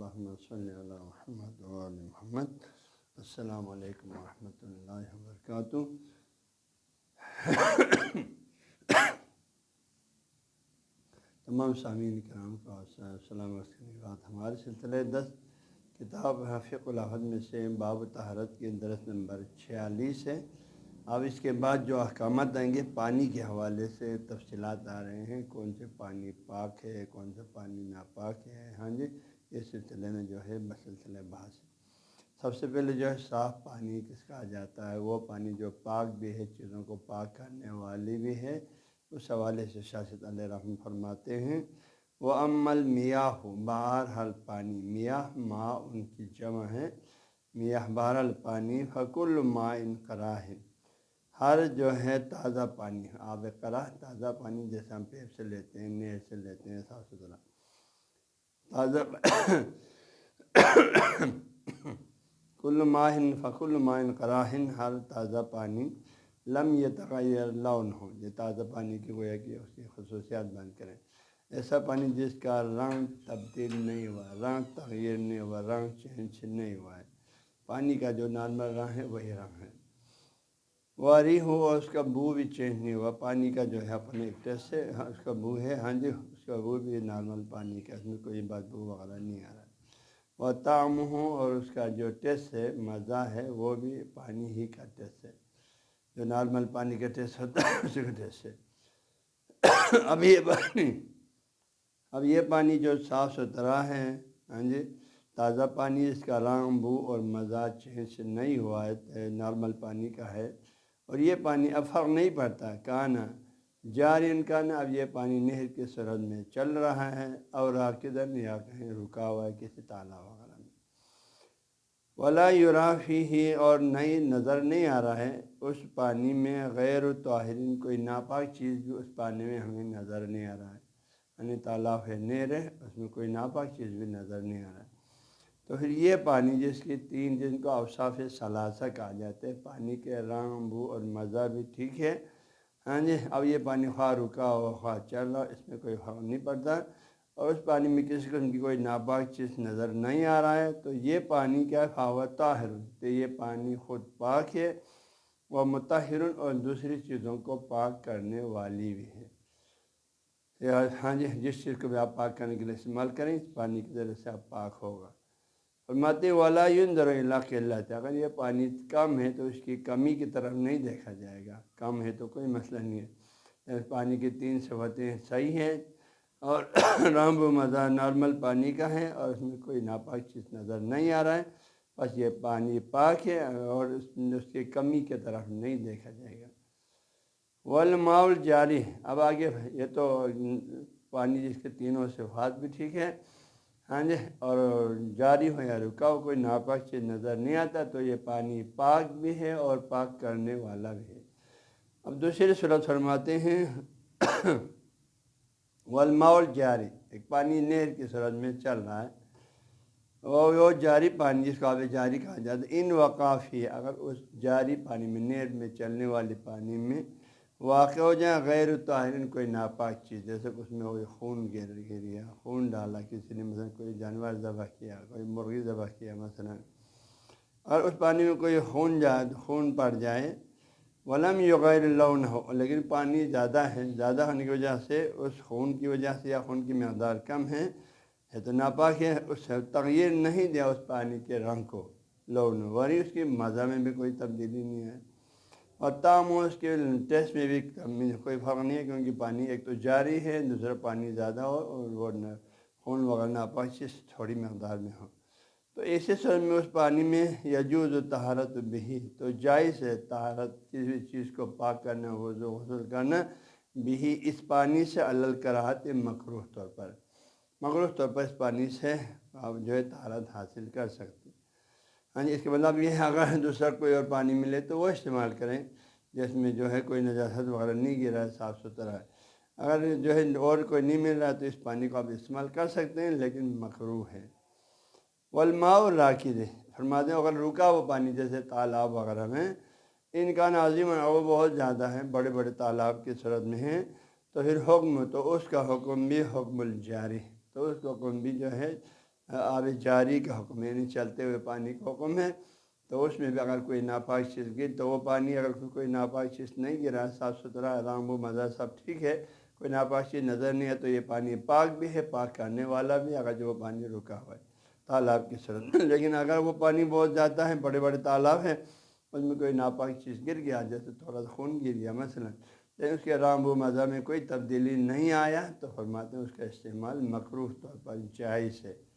اللہم صلی علی محمد و آل محمد۔ السلام علیکم ورحمۃ اللہ وبرکاتہ۔ تمام سامعین کرام کو السلام علیکم۔ ہمارے سلسلہ 10 کتاب فقہ الاحد میں سے باب طہارت کے درس نمبر 46 ہے۔ اب اس کے بعد جو احکامات آئیں گے پانی کے حوالے سے تفصیلات آ رہے ہیں، کون سے پانی پاک ہے، کون سا پانی ناپاک ہے۔ ہاں جی، اس سلسلے میں جو ہے بسلسلہ بحث ہے۔ سب سے پہلے جو ہے صاف پانی کس کہا جاتا ہے؟ وہ پانی جو پاک بھی ہے، چیزوں کو پاک کرنے والی بھی ہے۔ اس حوالے سے شاہ سید علیہ رحمۃ فرماتے ہیں وہ امل میاہ، بہرحال پانی، میاہ ماء ان کی جمع ہے، میاہ بہرحال پانی، فکل ماء قراہ، ہر جو ہے تازہ پانی، آب قراہ تازہ پانی، جیسے ہم پیپ سے لیتے ہیں، نہر سے لیتے ہیں، صاف ستھرا تازہ کل ماء فکل ماء قراہ، ہر تازہ پانی، لم یتغیر لونہ، یہ تازہ پانی کی گویا کہ اس کی خصوصیات بیان کریں، ایسا پانی جس کا رنگ تبدیل نہیں ہوا، رنگ تغیر نہیں ہوا، رنگ چینج نہیں ہوا ہے، پانی کا جو نارمل رنگ ہے وہی رنگ ہے، واری ہو اور اس کا بو بھی چینج نہیں ہوا، پانی کا جو ہے اپنے ایک ٹیسٹ ہے، اس کا بو ہے، ہاں جی، اس کا بو بھی نارمل پانی کا، اس میں کوئی بدبو وغیرہ نہیں آ رہا ہے، اور طعم ہو اور اس کا جو ٹیسٹ ہے، مزہ ہے، وہ بھی پانی ہی کا ٹیسٹ ہے، جو نارمل پانی کا ٹیسٹ ہوتا ہے اسی کا ٹیسٹ ہے۔ اب یہ پانی جو صاف ستھرا ہے، ہاں جی، تازہ پانی، اس کا رنگ، بو اور مزہ چینج نہیں ہوا ہے، نارمل پانی کا ہے، اور یہ پانی اب فرق نہیں پڑتا، کانا جارین کانا، اب یہ پانی نہر کے سرحد میں چل رہا ہے، اور راکدن یا کہیں رکا ہوا ہے کسی تالاب وغیرہ میں، ولا یرا فیہ، اور نئی نظر نہیں آ رہا ہے اس پانی میں غیر طاہرین، کوئی ناپاک چیز بھی اس پانی میں ہمیں نظر نہیں آ رہا ہے، یعنی تالاب ہے، نہر ہے، اس میں کوئی ناپاک چیز بھی نظر نہیں آ رہا ہے، تو پھر یہ پانی جس کی تین، جن کو اوصاف ثلاثہ کہا جاتا ہے، پانی کے رنگ، بو اور مزہ بھی ٹھیک ہے، ہاں جی، اب یہ پانی خواہ رکا ہو خواہ چل رہا، اس میں کوئی فرق نہیں پڑتا، اور اس پانی میں کسی قسم کی کوئی ناپاک چیز نظر نہیں آ رہا ہے، تو یہ پانی کیا فاہو طاہر، تو یہ پانی خود پاک ہے، وہ مطہر، اور دوسری چیزوں کو پاک کرنے والی بھی ہے، ہاں جی، جس چیز کو بھی آپ پاک کرنے کے لیے استعمال کریں، اس پانی کی ذریعے سے آپ پاک ہوگا۔ فرماتے ولا ينظر الى قلۃ، اگر یہ پانی کم ہے تو اس کی کمی کی طرف نہیں دیکھا جائے گا، کم ہے تو کوئی مسئلہ نہیں ہے، اس پانی کی تین صفتیں صحیح ہیں، اور رنگ و مزہ نارمل پانی کا ہے، اور اس میں کوئی ناپاک چیز نظر نہیں آ رہا ہے، بس یہ پانی پاک ہے، اور اس کی کمی کی طرف نہیں دیکھا جائے گا۔ والماء الجاری، اب آگے یہ تو پانی جس کے تینوں صفات بھی ٹھیک ہے، ہاں جی، اور جاری ہو یا رکا ہو، کوئی ناپاک چیز نظر نہیں آتا، تو یہ پانی پاک بھی ہے اور پاک کرنے والا بھی ہے۔ اب دوسری صورت فرماتے ہیں والماء الجاری، ایک پانی نہر کی صورت میں چل رہا ہے، اور وہ جاری پانی جس کو آب جاری کہا جاتا ہے، ان وقافی، اگر اس جاری پانی میں، نہر میں چلنے والی پانی میں واقع ہو جائے غیر طاہرین، کوئی ناپاک چیز، جیسے کہ اس میں کوئی خون گر گیا، خون ڈالا کسی نے، مثلا کوئی جانور ذبح کیا، کوئی مرغی ذبح کیا مثلا، اور اس پانی میں کوئی خون پڑ جائے، ولم یغیر لونہ، لیکن پانی زیادہ ہے، زیادہ ہونے کی وجہ سے، اس خون کی وجہ سے، یا خون کی مقدار کم ہے تو ناپاک ہے، اس سے تغیر نہیں دیا اس پانی کے رنگ کو، لون، ورنہ اس کی مزہ میں بھی کوئی تبدیلی نہیں ہے، اور طعم اس کے ٹیسٹ میں بھی کوئی فرق نہیں ہے، کیونکہ پانی ایک تو جاری ہے، دوسرا پانی زیادہ ہو، اور وہ خون وغیرہ ناپاک چیز تھوڑی مقدار میں ہو، تو ایسے صورت میں اس پانی میں یجوز طہارت بھی، تو جائز ہے طہارت، کسی چیز کو پاک کرنا، وضو غسل کرنا، بھی اس پانی سے علل کراہت، مکروہ طور پر، مکروہ طور پر اس پانی سے آپ جو ہے طہارت حاصل کر سکتے ہیں، ہاں جی، اس کے مطلب یہ ہے اگر دوسرا کوئی اور پانی ملے تو وہ استعمال کریں، جس میں جو ہے کوئی نجاست وغیرہ نہیں گرا ہے، صاف ستھرا ہے، اگر جو ہے اور کوئی نہیں مل رہا ہے تو اس پانی کو آپ استعمال کر سکتے ہیں، لیکن مکروہ ہے۔ والماء الراکد، فرماتے ہیں اگر رکا وہ پانی جیسے تالاب وغیرہ میں، ان کا ناظم وہ بہت زیادہ ہیں، بڑے بڑے تالاب کی صورت میں ہیں، تو پھر حکم، تو اس کا حکم بھی حکم الجاری، تو اس کا حکم بھی جو ہے آب جاری کا حکم یعنی چلتے ہوئے پانی کا حکم ہے، تو اس میں بھی اگر کوئی ناپاک چیز گر تو وہ پانی اگر کوئی ناپاک چیز نہیں گرا، صاف ستھرا رنگ و مزہ سب ٹھیک ہے، کوئی ناپاک چیز نظر نہیں ہے، تو یہ پانی پاک بھی ہے، پاک کرنے والا بھی، اگر جو وہ پانی رکا ہوا ہے تالاب کی صورت میں۔ لیکن اگر وہ پانی بہت زیادہ ہے، بڑے بڑے تالاب ہیں، اس میں کوئی ناپاک چیز گر گیا، جیسے تھوڑا سا خون گر گیا مثلا، لیکن اس کے رنگ و مزہ میں کوئی تبدیلی نہیں آیا، تو فرماتے ہیں اس کا استعمال مکروہ طور پر جائز ہے۔